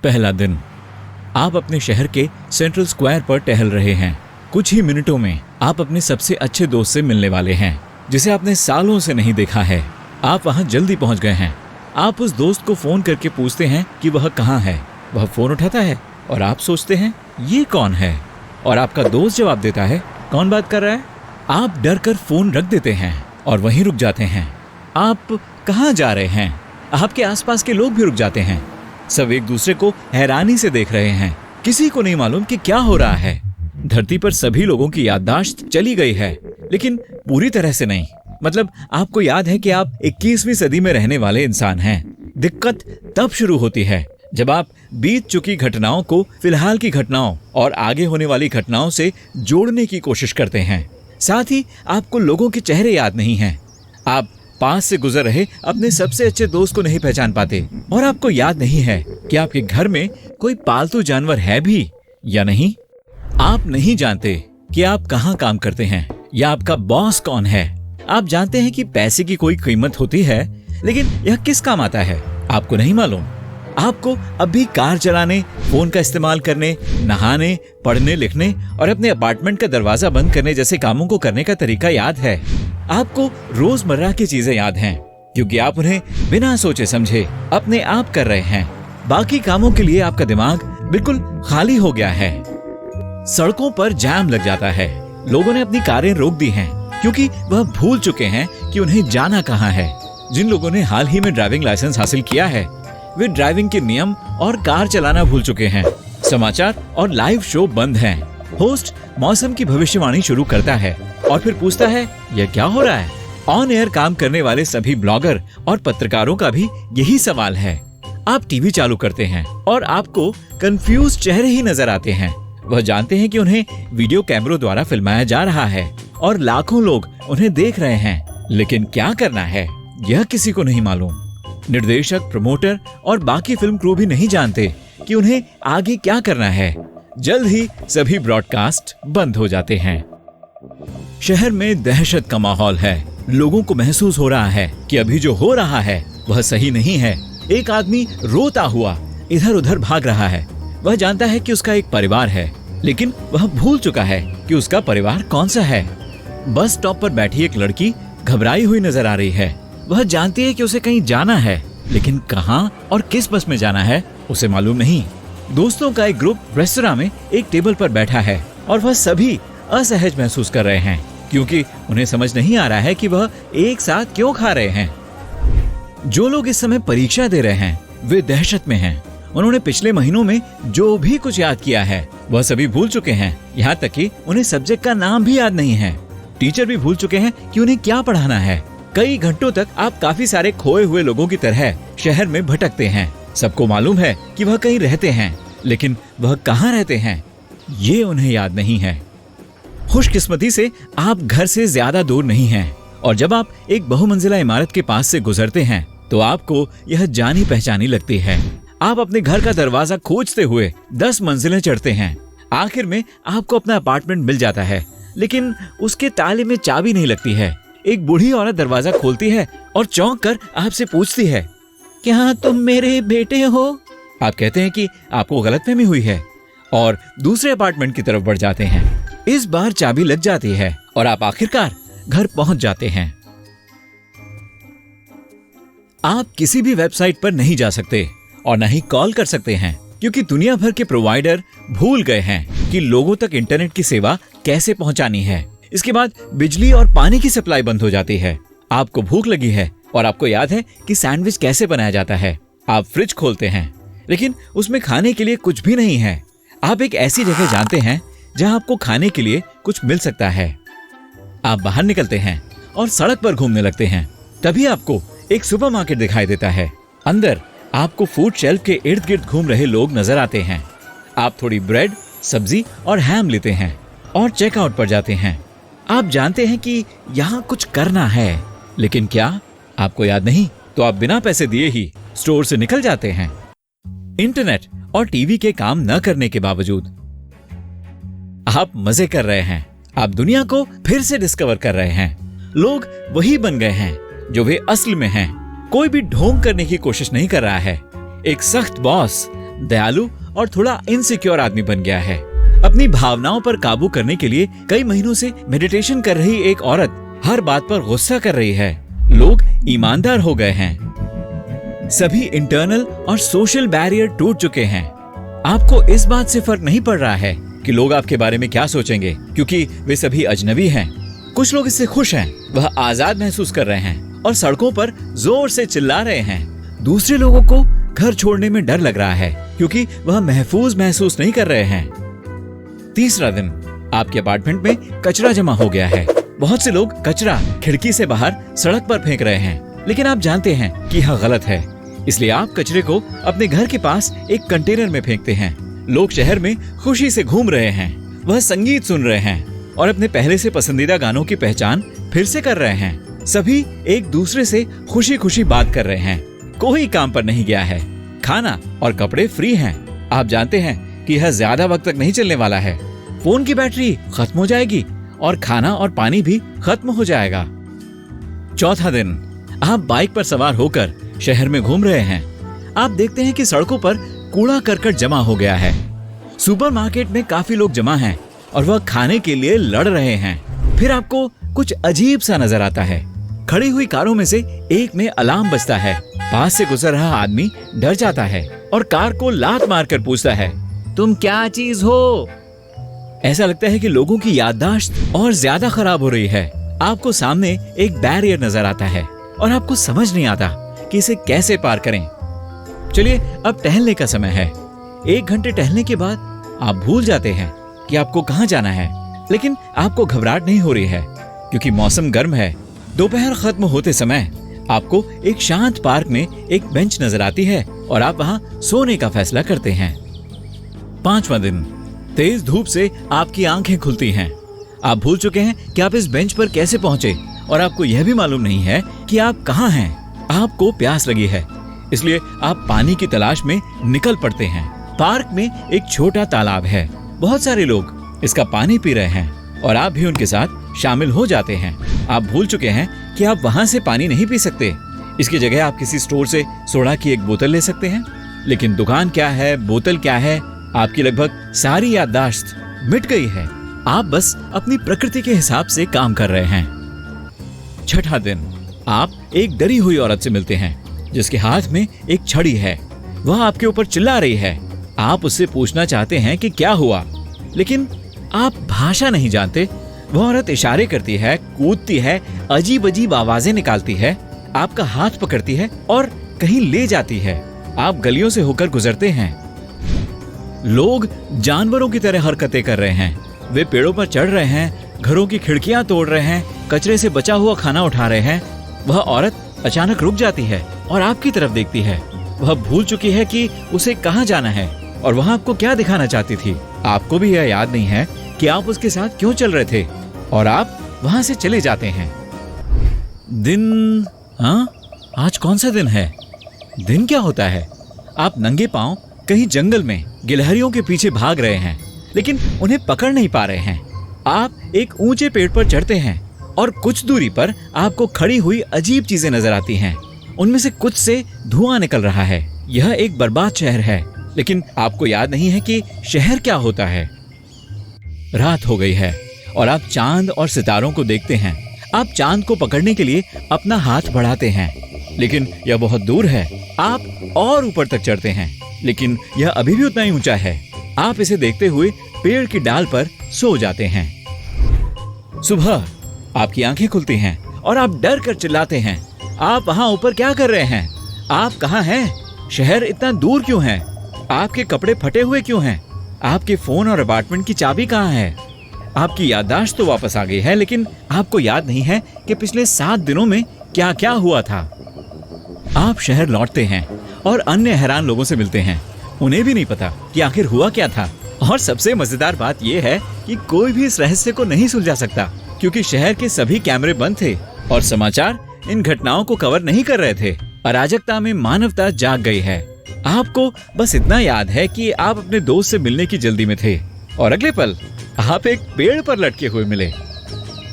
पहला दिन। आप अपने शहर के सेंट्रल स्क्वायर पर टहल रहे हैं। कुछ ही मिनटों में आप अपने सबसे अच्छे दोस्त से मिलने वाले हैं, जिसे आपने सालों से नहीं देखा है। आप वहां जल्दी पहुंच गए हैं। आप उस दोस्त को फोन करके पूछते हैं कि वह कहाँ है। वह फोन उठाता है और आप सोचते हैं ये कौन है, और आपका दोस्त जवाब देता है कौन बात कर रहा है। आप डर कर फोन रख देते हैं और वहीं रुक जाते हैं। आप कहाँ जा रहे हैं? आपके आसपास के लोग भी रुक जाते हैं। सब एक दूसरे को हैरानी से देख रहे हैं। किसी को नहीं मालूम कि क्या हो रहा है। धरती पर सभी लोगों की याददाश्त चली गई है, लेकिन पूरी तरह से नहीं। मतलब आपको याद है कि आप 21वीं सदी में रहने वाले इंसान हैं। दिक्कत तब शुरू होती है जब आप बीत चुकी घटनाओं को फिलहाल की घटनाओं और आगे होने वाली घटनाओं से जोड़ने की कोशिश करते हैं। साथ ही आपको लोगों के चेहरे याद नहीं हैं। आप पास से गुजर रहे अपने सबसे अच्छे दोस्त को नहीं पहचान पाते, और आपको याद नहीं है कि आपके घर में कोई पालतू जानवर है भी या नहीं। आप नहीं जानते कि आप कहाँ काम करते हैं या आपका बॉस कौन है। आप जानते हैं कि पैसे की कोई कीमत होती है, लेकिन यह किस काम आता है आपको नहीं मालूम। आपको अभी कार चलाने, फोन का इस्तेमाल करने, नहाने, पढ़ने लिखने और अपने अपार्टमेंट का दरवाजा बंद करने जैसे कामों को करने का तरीका याद है। आपको रोजमर्रा की चीजें याद हैं, क्योंकि आप उन्हें बिना सोचे समझे अपने आप कर रहे हैं। बाकी कामों के लिए आपका दिमाग बिल्कुल खाली हो गया है। सड़कों पर जाम लग जाता है। लोगों ने अपनी कारें रोक दी हैं, क्योंकि वह भूल चुके हैं कि उन्हें जाना कहाँ है। जिन लोगों ने हाल ही में ड्राइविंग लाइसेंस हासिल किया है, वे ड्राइविंग के नियम और कार चलाना भूल चुके हैं। समाचार और लाइव शो बंद हैं। होस्ट मौसम की भविष्यवाणी शुरू करता है और फिर पूछता है यह क्या हो रहा है। ऑन एयर काम करने वाले सभी ब्लॉगर और पत्रकारों का भी यही सवाल है। आप टीवी चालू करते हैं और आपको कंफ्यूज चेहरे ही नजर आते हैं। वह जानते हैं कि उन्हें वीडियो कैमरों द्वारा फिल्माया जा रहा है और लाखों लोग उन्हें देख रहे हैं, लेकिन क्या करना है यह किसी को नहीं मालूम। निर्देशक, प्रमोटर और बाकी फिल्म क्रू भी नहीं जानते कि उन्हें आगे क्या करना है। जल्द ही सभी ब्रॉडकास्ट बंद हो जाते हैं। शहर में दहशत का माहौल है। लोगों को महसूस हो रहा है कि अभी जो हो रहा है वह सही नहीं है। एक आदमी रोता हुआ इधर उधर भाग रहा है। वह जानता है कि उसका एक परिवार है, लेकिन वह भूल चुका है कि उसका परिवार कौन सा है। बस स्टॉप पर बैठी एक लड़की घबराई हुई नजर आ रही है। वह जानती है कि उसे कहीं जाना है, लेकिन कहाँ और किस बस में जाना है उसे मालूम नहीं। दोस्तों का एक ग्रुप रेस्तरां में एक टेबल पर बैठा है और वह सभी असहज महसूस कर रहे हैं, क्योंकि उन्हें समझ नहीं आ रहा है कि वह एक साथ क्यों खा रहे हैं। जो लोग इस समय परीक्षा दे रहे हैं वे दहशत में हैं। उन्होंने पिछले महीनों में जो भी कुछ याद किया है वह सभी भूल चुके हैं। यहाँ तक कि उन्हें सब्जेक्ट का नाम भी याद नहीं है। टीचर भी भूल चुके हैं कि उन्हें क्या पढ़ाना है। कई घंटों तक आप काफी सारे खोए हुए लोगों की तरह शहर में भटकते हैं। सबको मालूम है कि वह कहीं रहते हैं, लेकिन वह कहाँ रहते हैं ये उन्हें याद नहीं है। खुशकिस्मती से आप घर से ज्यादा दूर नहीं हैं, और जब आप एक बहुमंजिला इमारत के पास से गुजरते हैं तो आपको यह जानी पहचानी लगती है। आप अपने घर का दरवाजा खोजते हुए 10 मंजिलें चढ़ते हैं। आखिर में आपको अपना अपार्टमेंट मिल जाता है, लेकिन उसके ताले में चाबी नहीं लगती है। एक बूढ़ी औरत दरवाजा खोलती है और चौंक कर आपसे पूछती है, क्या तुम मेरे बेटे हो? आप कहते हैं कि आपको गलतफहमी हुई है और दूसरे अपार्टमेंट की तरफ बढ़ जाते हैं। इस बार चाबी लग जाती है और आप आखिरकार घर पहुंच जाते हैं। आप किसी भी वेबसाइट पर नहीं जा सकते और न ही कॉल कर सकते हैं, क्योंकि दुनिया भर के प्रोवाइडर भूल गए हैं कि लोगों तक इंटरनेट की सेवा कैसे पहुंचानी है। इसके बाद बिजली और पानी की सप्लाई बंद हो जाती है। आपको भूख लगी है और आपको याद है कि सैंडविच कैसे बनाया जाता है। आप फ्रिज खोलते हैं, लेकिन उसमें खाने के लिए कुछ भी नहीं है। आप एक ऐसी जगह जानते हैं जहां आपको खाने के लिए कुछ मिल सकता है। आप बाहर निकलते हैं और सड़क पर घूमने लगते हैं। तभी आपको एक सुपरमार्केट दिखाई देता है। अंदर आपको फूड शेल्फ के इर्द गिर्द घूम रहे लोग नजर आते हैं। आप थोड़ी ब्रेड, सब्जी और हैम लेते हैं और चेकआउट पर जाते हैं। आप जानते हैं कि यहाँ कुछ करना है, लेकिन क्या आपको याद नहीं, तो आप बिना पैसे दिए ही स्टोर से निकल जाते हैं। इंटरनेट और टीवी के काम न करने के बावजूद आप मजे कर रहे हैं। आप दुनिया को फिर से डिस्कवर कर रहे हैं। लोग वही बन गए हैं जो वे असल में हैं। कोई भी ढोंग करने की कोशिश नहीं कर रहा है। एक सख्त बॉस दयालु और थोड़ा इनसिक्योर आदमी बन गया है। अपनी भावनाओं पर काबू करने के लिए कई महीनों से मेडिटेशन कर रही एक औरत हर बात पर गुस्सा कर रही है। लोग ईमानदार हो गए हैं। सभी इंटरनल और सोशल बैरियर टूट चुके हैं। आपको इस बात से फर्क नहीं पड़ रहा है कि लोग आपके बारे में क्या सोचेंगे, क्योंकि वे सभी अजनबी हैं। कुछ लोग इससे खुश हैं, वह आजाद महसूस कर रहे हैं और सड़कों पर जोर से चिल्ला रहे हैं। दूसरे लोगों को घर छोड़ने में डर लग रहा है, क्योंकि वह महफूज महसूस नहीं कर रहे हैं। तीसरा दिन, आपके अपार्टमेंट में कचरा जमा हो गया है। बहुत से लोग कचरा खिड़की से बाहर सड़क पर फेंक रहे हैं, लेकिन आप जानते हैं कि यह गलत है। इसलिए आप कचरे को अपने घर के पास एक कंटेनर में फेंकते हैं। लोग शहर में खुशी से घूम रहे हैं, वह संगीत सुन रहे हैं और अपने पहले से पसंदीदा गानों की पहचान फिर से कर रहे हैं। सभी एक दूसरे से खुशी खुशी बात कर रहे हैं। कोई काम पर नहीं गया है। खाना और कपड़े फ्री हैं। आप जानते हैं कि यह ज्यादा वक्त तक नहीं चलने वाला है। फोन की बैटरी खत्म हो जाएगी और खाना और पानी भी खत्म हो जाएगा। चौथा दिन, आप बाइक पर सवार होकर शहर में घूम रहे हैं। आप देखते हैं कि सड़कों पर कूड़ा करकट जमा हो गया है। सुपरमार्केट में काफी लोग जमा हैं और वह खाने के लिए लड़ रहे हैं। फिर आपको कुछ अजीब सा नजर आता है। खड़ी हुई कारों में से एक में अलार्म बजता है। पास से गुजर रहा आदमी डर जाता है और कार को लात मारकर पूछता है, तुम क्या चीज हो? ऐसा लगता है कि लोगों की याददाश्त और ज्यादा खराब हो रही है। आपको सामने एक बैरियर नजर आता है और आपको समझ नहीं आता कि इसे कैसे पार करें। चलिए, अब टहलने का समय है। 1 घंटे टहलने के बाद आप भूल जाते हैं कि आपको कहाँ जाना है, लेकिन आपको घबराहट नहीं हो रही है क्योंकि मौसम गर्म है। दोपहर खत्म होते समय आपको एक शांत पार्क में एक बेंच नजर आती है और आप वहां सोने का फैसला करते हैं। 5वां दिन, तेज धूप से आपकी आंखें खुलती हैं। आप भूल चुके हैं कि आप इस बेंच पर कैसे पहुंचे और आपको यह भी मालूम नहीं है कि आप कहाँ हैं। आपको प्यास लगी है, इसलिए आप पानी की तलाश में निकल पड़ते हैं। पार्क में एक छोटा तालाब है। बहुत सारे लोग इसका पानी पी रहे हैं और आप भी उनके साथ शामिल हो जाते हैं। आप भूल चुके हैं कि आप वहां से पानी नहीं पी सकते। इसकी जगह आप किसी स्टोर से सोडा की एक बोतल ले सकते हैं, लेकिन दुकान क्या है, बोतल क्या है, आपकी लगभग सारी याददाश्त मिट गई है। आप बस अपनी प्रकृति के हिसाब से काम कर रहे हैं। 6ठा दिन, आप एक डरी हुई औरत से मिलते हैं जिसके हाथ में एक छड़ी है। वह आपके ऊपर चिल्ला रही है। आप उससे पूछना चाहते हैं कि क्या हुआ, लेकिन आप भाषा नहीं जानते। वह औरत इशारे करती है, कूदती है, अजीब अजीब आवाजें निकालती है, आपका हाथ पकड़ती है और कहीं ले जाती है। आप गलियों से होकर गुजरते हैं। लोग जानवरों की तरह हरकतें कर रहे हैं। वे पेड़ों पर चढ़ रहे हैं, घरों की खिड़कियां तोड़ रहे हैं, कचरे से बचा हुआ खाना उठा रहे हैं। वह औरत अचानक रुक जाती है और आपकी तरफ देखती है। वह भूल चुकी है कि उसे कहाँ जाना है और वह आपको क्या दिखाना चाहती थी। आपको भी यह याद नहीं है कि आप उसके साथ क्यों चल रहे थे और आप वहां से चले जाते हैं। दिन, आज कौन सा दिन है? दिन क्या होता है? आप नंगे पांव कहीं जंगल में गिलहरियों के पीछे भाग रहे हैं, लेकिन उन्हें पकड़ नहीं पा रहे हैं। आप एक ऊंचे पेड़ पर चढ़ते हैं और कुछ दूरी पर आपको खड़ी हुई अजीब चीजें नजर आती हैं। उनमें से कुछ से धुआं निकल रहा है। यह एक बर्बाद शहर है, लेकिन आपको याद नहीं है कि शहर क्या होता है। रात हो गई है और आप चांद और सितारों को देखते हैं। आप चांद को पकड़ने के लिए अपना हाथ बढ़ाते हैं, लेकिन यह बहुत दूर है। आप और ऊपर तक चढ़ते हैं, लेकिन यह अभी भी उतना ही ऊंचा है। आप इसे देखते हुए पेड़ की डाल पर सो जाते हैं। सुबह आपकी आंखें खुलती हैं और आप डर कर चिल्लाते हैं, आप वहां ऊपर क्या कर रहे हैं? आप कहाँ हैं? शहर इतना दूर क्यों है? आपके कपड़े फटे हुए क्यों हैं? आपके फोन और अपार्टमेंट की चाबी कहाँ है? आपकी याददाश्त तो वापस आ गई है, लेकिन आपको याद नहीं है कि पिछले 7 दिनों में क्या क्या हुआ था। आप शहर लौटते हैं और अन्य हैरान लोगों से मिलते हैं। उन्हें भी नहीं पता कि आखिर हुआ क्या था। और सबसे मजेदार बात यह है कि कोई भी इस रहस्य को नहीं सुलझा सकता, क्योंकि शहर के सभी कैमरे बंद थे और समाचार इन घटनाओं को कवर नहीं कर रहे थे। अराजकता में मानवता जाग गई है। आपको बस इतना याद है कि आप अपने दोस्त से मिलने की जल्दी में थे और अगले पल आप एक पेड़ पर लटके हुए मिले।